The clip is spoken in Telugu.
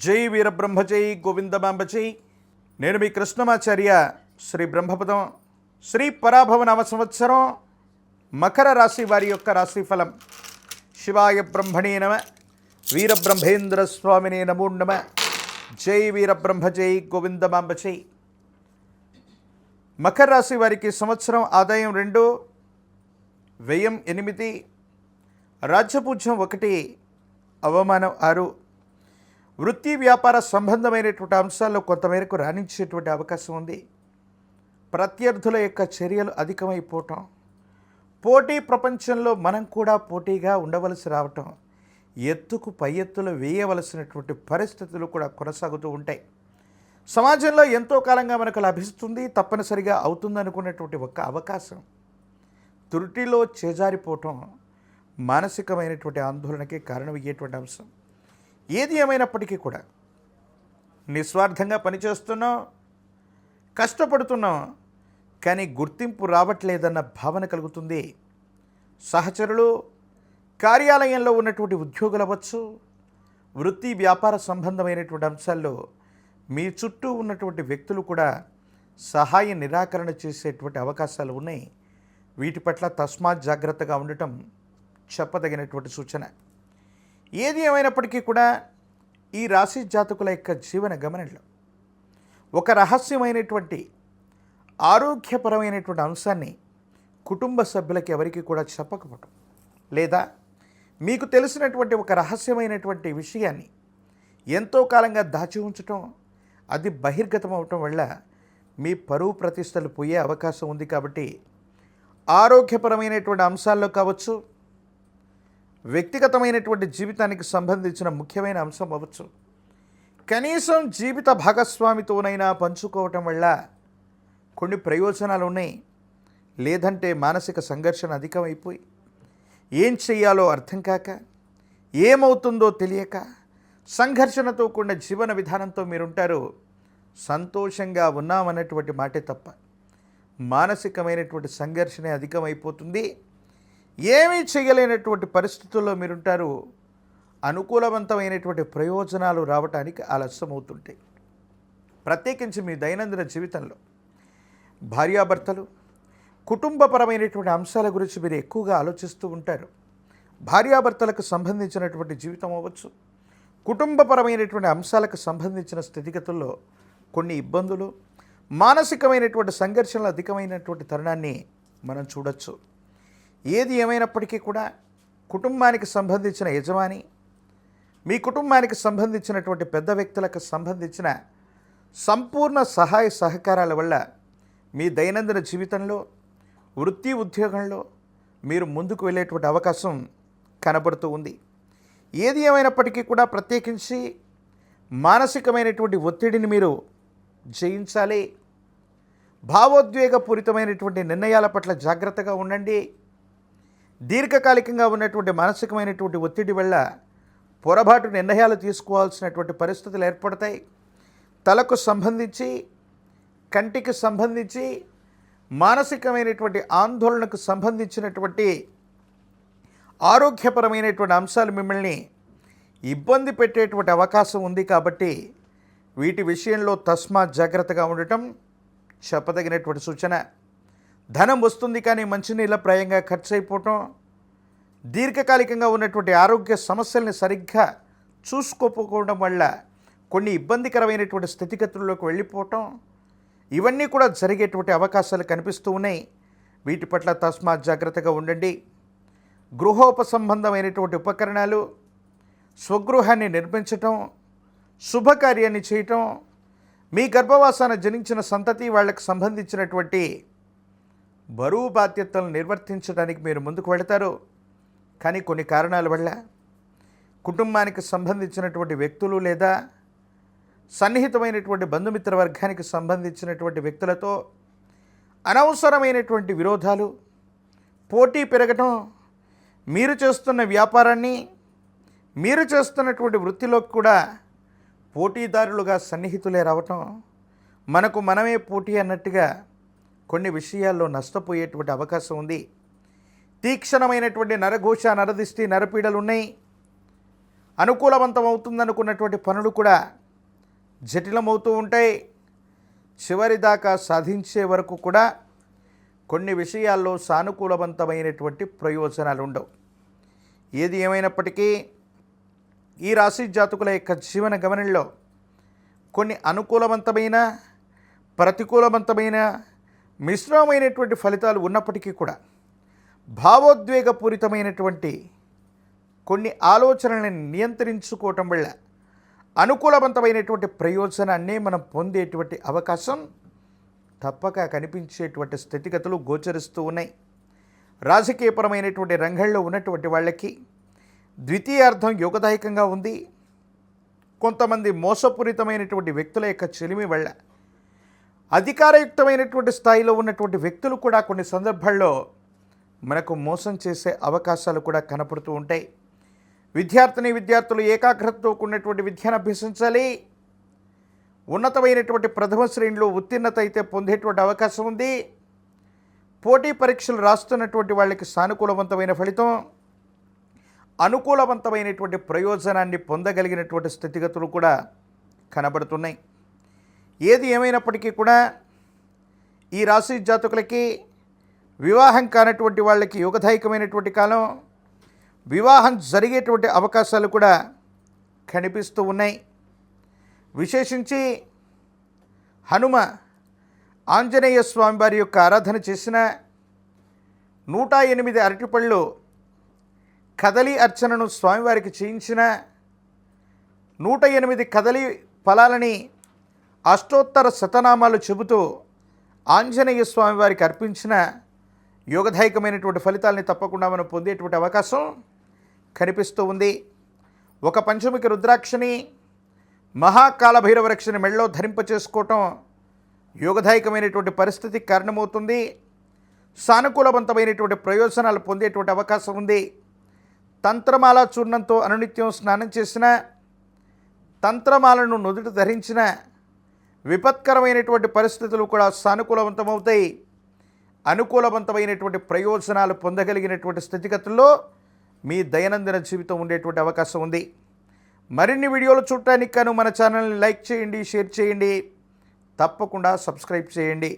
జై వీరబ్రహ్మ జై గోవిందమాంబ జై. నేను మీ కృష్ణమాచార్య. శ్రీ బ్రహ్మపదం శ్రీ పరాభవ నవ సంవత్సరం మకర రాశి వారి యొక్క రాశిఫలం. శివాయ బ్రహ్మణే నమ, వీరబ్రహ్మేంద్ర స్వామినే నమో నమ. జై వీరబ్రహ్మ జై గోవిందమాంబ జై. మకర రాశి వారికి సంవత్సరం ఆదాయం 2, వ్యయం 8, రాజ్యపూజ్యం 1, అవమానం 6. వృత్తి వ్యాపార సంబంధమైనటువంటి అంశాల్లో కొంతమేరకు రాణించేటువంటి అవకాశం ఉంది. ప్రత్యర్థుల యొక్క చర్యలు అధికమైపోవటం, పోటీ ప్రపంచంలో మనం కూడా పోటీగా ఉండవలసి రావటం, ఎత్తుకు పై ఎత్తులు వేయవలసినటువంటి పరిస్థితులు కూడా కొనసాగుతూ ఉంటాయి. సమాజంలో ఎంతో కాలంగా మనకు లభిస్తుంది, తప్పనిసరిగా అవుతుందనుకున్నటువంటి ఒక అవకాశం త్రుటిలో చేజారిపోవటం మానసికమైనటువంటి ఆందోళనకి కారణమయ్యేటువంటి అంశం. ఏది ఏమైనప్పటికీ కూడా నిస్వార్థంగా పనిచేస్తున్నాం, కష్టపడుతున్నాం, కానీ గుర్తింపు రావట్లేదన్న భావన కలుగుతుంది. సహచరులు, కార్యాలయంలో ఉన్నటువంటి ఉద్యోగులు అవ్వచ్చు, వృత్తి వ్యాపార సంబంధమైనటువంటి అంశాల్లో మీ చుట్టూ ఉన్నటువంటి వ్యక్తులు కూడా సహాయ నిరాకరణ చేసేటువంటి అవకాశాలు ఉన్నాయి. వీటి పట్ల తస్మాత్ జాగ్రత్తగా ఉండటం చెప్పదగినటువంటి సూచన. ఏది ఏమైనప్పటికీ కూడా ఈ రాశి జాతకుల యొక్క జీవన గమనంలో ఒక రహస్యమైనటువంటి ఆరోగ్యపరమైనటువంటి అంశాన్ని కుటుంబ సభ్యులకి ఎవరికి కూడా చెప్పకపోవటం, లేదా మీకు తెలిసినటువంటి ఒక రహస్యమైనటువంటి విషయాన్ని ఎంతో కాలంగా దాచి ఉంచటం, అది బహిర్గతం అవటం వల్ల మీ పరువు ప్రతిష్టలు పోయే అవకాశం ఉంది. కాబట్టి ఆరోగ్యపరమైనటువంటి అంశాల్లో కావచ్చు, వ్యక్తిగతమైనటువంటి జీవితానికి సంబంధించిన ముఖ్యమైన అంశం అవ్వచ్చు, కనీసం జీవిత భాగస్వామితోనైనా పంచుకోవటం వల్ల కొన్ని ప్రయోజనాలు ఉన్నాయి. లేదంటే మానసిక సంఘర్షణ అధికమైపోయి ఏం చెయ్యాలో అర్థం కాక, ఏమవుతుందో తెలియక సంఘర్షణతో కూడిన జీవన విధానంతో మీరుంటారు. సంతోషంగా ఉన్నామన్నటువంటి మాటే తప్ప మానసికమైనటువంటి సంఘర్షణ అధికమైపోతుంది. ఏమీ చేయలేనటువంటి పరిస్థితుల్లో మీరుంటారు. అనుకూలవంతమైనటువంటి ప్రయోజనాలు రావటానికి ఆలస్యమవుతుంటాయి. ప్రత్యేకించి మీ దైనందిన జీవితంలో భార్యాభర్తలు, కుటుంబపరమైనటువంటి అంశాల గురించి మీరు ఎక్కువగా ఆలోచిస్తూ ఉంటారు. భార్యాభర్తలకు సంబంధించినటువంటి జీవితం అవ్వచ్చు, కుటుంబపరమైనటువంటి అంశాలకు సంబంధించిన స్థితిగతుల్లో కొన్ని ఇబ్బందులు, మానసికమైనటువంటి సంఘర్షణలు అధికమైనటువంటి తరుణాన్ని మనం చూడొచ్చు. ఏది ఏమైనప్పటికీ కూడా కుటుంబానికి సంబంధించిన యజమాని, మీ కుటుంబానికి సంబంధించినటువంటి పెద్ద వ్యక్తులకు సంబంధించిన సంపూర్ణ సహాయ సహకారాల వల్ల మీ దైనందిన జీవితంలో, వృత్తి ఉద్యోగంలో మీరు ముందుకు వెళ్ళేటువంటి అవకాశం కనబడుతూ ఉంది. ఏది ఏమైనప్పటికీ కూడా ప్రత్యేకించి మానసికమైనటువంటి ఒత్తిడిని మీరు జయించాలి. భావోద్వేగపూరితమైనటువంటి నిర్ణయాల పట్ల జాగ్రత్తగా ఉండండి. దీర్ఘకాలికంగా ఉన్నటువంటి మానసికమైనటువంటి ఒత్తిడి వల్ల పొరపాటు నిర్ణయాలు తీసుకోవాల్సినటువంటి పరిస్థితులు ఏర్పడతాయి. తలకు సంబంధించి, కంటికి సంబంధించి, మానసికమైనటువంటి ఆందోళనకు సంబంధించినటువంటి ఆరోగ్యపరమైనటువంటి అంశాలు మిమ్మల్ని ఇబ్బంది పెట్టేటువంటి అవకాశం ఉంది. కాబట్టి వీటి విషయంలో తస్మాత్ జాగ్రత్తగా ఉండటం చెప్పదగినటువంటి సూచన. ధనం వస్తుంది కానీ మంచినీళ్ళ ప్రాయంగా ఖర్చు అయిపోవటం, దీర్ఘకాలికంగా ఉన్నటువంటి ఆరోగ్య సమస్యల్ని సరిగ్గా చూసుకోకపోవడం వల్ల కొన్ని ఇబ్బందికరమైనటువంటి స్థితిగతుల్లోకి వెళ్ళిపోవటం, ఇవన్నీ కూడా జరిగేటువంటి అవకాశాలు కనిపిస్తూ ఉన్నాయి. వీటి పట్ల తస్మాత్ జాగ్రత్తగా ఉండండి. గృహోపసంబంధమైనటువంటి ఉపకరణాలు, స్వగృహాన్ని నిర్మించటం, శుభకార్యాన్ని చేయటం, మీ గర్భవాసాన జనించిన సంతతి వాళ్ళకి సంబంధించినటువంటి బరువు బాధ్యతలను నిర్వర్తించడానికి మీరు ముందుకు వెళతారు. కానీ కొన్ని కారణాల వల్ల కుటుంబానికి సంబంధించినటువంటి వ్యక్తులు లేదా సన్నిహితమైనటువంటి బంధుమిత్ర వర్గానికి సంబంధించినటువంటి వ్యక్తులతో అనవసరమైనటువంటి విరోధాలు, పోటీ పెరగటం, మీరు చేస్తున్న వ్యాపారాన్ని, మీరు చేస్తున్నటువంటి వృత్తిలో కూడా పోటీదారులుగా సన్నిహితులే రావటం, మనకు మనమే పోటీ అన్నట్టుగా కొన్ని విషయాల్లో నష్టపోయేటువంటి అవకాశం ఉంది. తీక్షణమైనటువంటి నరఘోష, నరదిష్టి, నరపీడలు ఉన్నాయి. అనుకూలవంతం అవుతుందనుకున్నటువంటి పనులు కూడా జటిలమవుతూ ఉంటాయి. చివరిదాకా సాధించే వరకు కూడా కొన్ని విషయాల్లో సానుకూలవంతమైనటువంటి ప్రయోజనాలు ఉండవు. ఏది ఏమైనప్పటికీ ఈ రాశి జాతకుల యొక్క జీవన గమనంలో కొన్ని అనుకూలవంతమైన, ప్రతికూలవంతమైన, మిశ్రమమైనటువంటి ఫలితాలు ఉన్నప్పటికీ కూడా భావోద్వేగపూరితమైనటువంటి కొన్ని ఆలోచనలను నియంత్రించుకోవటం వల్ల అనుకూలవంతమైనటువంటి ప్రయోజనాన్ని మనం పొందేటువంటి అవకాశం తప్పక కనిపించేటువంటి స్థితిగతులు గోచరిస్తూ ఉన్నాయి. రాజకీయపరమైనటువంటి రంగంలో ఉన్నటువంటి వాళ్ళకి ద్వితీయార్థం యోగదాయకంగా ఉంది. కొంతమంది మోసపూరితమైనటువంటి వ్యక్తుల యొక్క చెలిమి వల్ల అధికారయుక్తమైనటువంటి స్థాయిలో ఉన్నటువంటి వ్యక్తులు కూడా కొన్ని సందర్భాల్లో మనకు మోసం చేసే అవకాశాలు కూడా కనపడుతూ ఉంటాయి. విద్యార్థులు ఏకాగ్రతతో కూడినటువంటి విద్యను అభ్యసించాలి. ఉన్నతమైనటువంటి ప్రథమ శ్రేణిలో ఉత్తీర్ణత అయితే పొందేటువంటి అవకాశం ఉంది. పోటీ పరీక్షలు రాస్తున్నటువంటి వాళ్ళకి సానుకూలవంతమైన ఫలితం, అనుకూలవంతమైనటువంటి ప్రయోజనాన్ని పొందగలిగినటువంటి స్థితిగతులు కూడా కనబడుతున్నాయి. ఏది ఏమైనప్పటికీ కూడా ఈ రాశి జాతకులకి వివాహం కానటువంటి వాళ్ళకి యోగదాయకమైనటువంటి కాలం, వివాహం జరిగేటువంటి అవకాశాలు కూడా కనిపిస్తూ ఉన్నాయి. విశేషించి హనుమ ఆంజనేయ స్వామి వారి యొక్క ఆరాధన చేసిన 108 అరటిపళ్ళు కదలి అర్చనను స్వామివారికి చేయించిన 108 కదలి ఫలాలని అష్టోత్తర శతనామాలు చెబుతూ ఆంజనేయ స్వామి వారికి అర్పించిన యోగదాయకమైనటువంటి ఫలితాలని తప్పకుండా మనం పొందేటువంటి అవకాశం కనిపిస్తూ ఉంది. ఒక పంచముఖి రుద్రాక్షని, మహాకాలభైరవ రక్షని మెళ్ళలో ధరింపచేసుకోవటం యోగదాయకమైనటువంటి పరిస్థితికి కారణమవుతుంది. సానుకూలవంతమైనటువంటి ప్రయోజనాలు పొందేటువంటి అవకాశం ఉంది. తంత్రమాల చూర్ణంతో అనునిత్యం స్నానం చేసిన, తంత్రమాలను నుదుట ధరించిన విపత్కరమైనటువంటి పరిస్థితులు కూడా సానుకూలవంతమవుతాయి. అనుకూలవంతమైనటువంటి ప్రయోజనాలు పొందగలిగినటువంటి స్థితిగతుల్లో మీ దైనందిన జీవితం ఉండేటువంటి అవకాశం ఉంది. మరిన్ని వీడియోలు చూడటానికి గాను మన ఛానల్ని లైక్ చేయండి, షేర్ చేయండి, తప్పకుండా సబ్స్క్రైబ్ చేయండి.